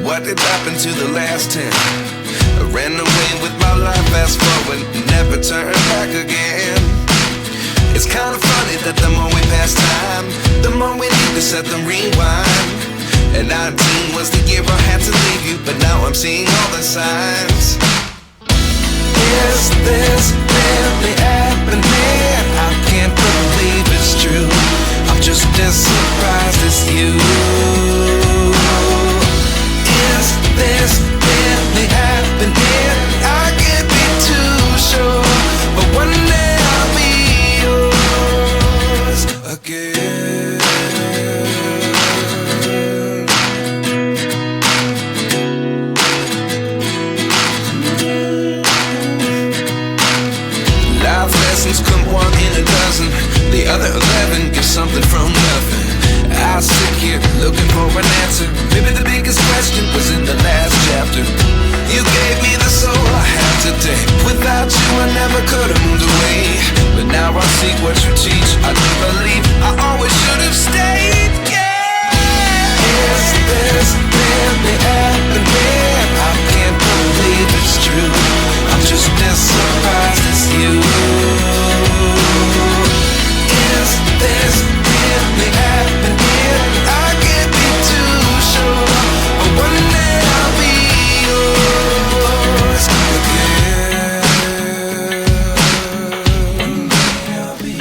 What did happen to the last 10? I ran away with my life, fast forward, never turn back again. It's kinda funny that the more we pass time, the more we need to set them rewind. And 19 was the year I had to leave you, but now I'm seeing all the signs. Is this really happening? I can't believe it's true. I'm just as surprised as you. Is this really happening? I can't be too sure, but one day I'll be yours again. Life lessons come one in a dozen. The other 11 give something from nothing. I sit here looking for an answer. Maybe the biggest question was in the last chapter. You gave me the soul I have today. Without you I never could have moved away. But now I see what you teach. I do believe I always should have stayed. Yeah. Is this really happening? I can't believe it's true. I'm just as surprised as you. Is this really happening? I can't be too sure, but one day I'll be yours again. One day I'll be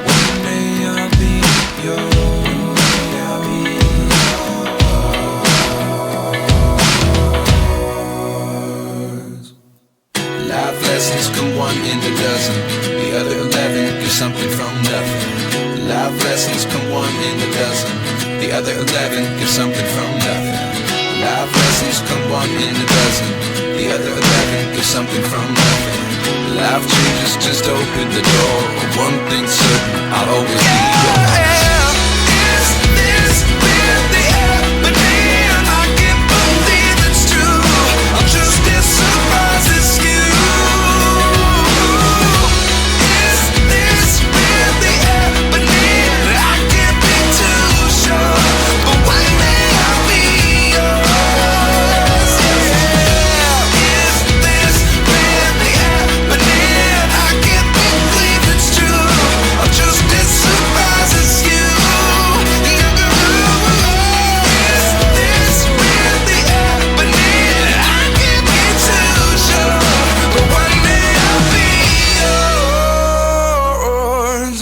One day I'll be yours. Life lessons come one in a dozen. The other 11 give something from nothing. Life lessons come one in a dozen. The other 11 give something from nothing. Life lessons come one in a dozen. The other 11 give something from nothing. Life changes just open the door. One thing's certain, I'll always be yours. Is this really happening? I can't believe it's true. I'm just as surprised as you. Is this really happening? I can't be too sure, but one day I'll be yours. Yeah. Is this really happening? I can't believe it's true. I'm just as surprised as you. Is this really happening? I can't be too sure, but one day I'll be yours.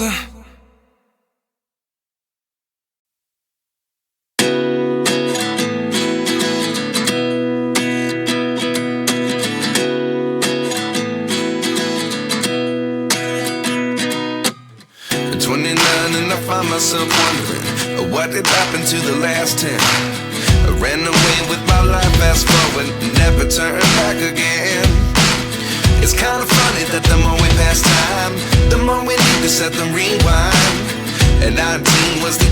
29 and I find myself wondering, what did happen to the last 10? I ran away with my life, fast forward, never turn back again. It's kinda funny that the more we pass time, the more we need to set them rewind. And 19 was the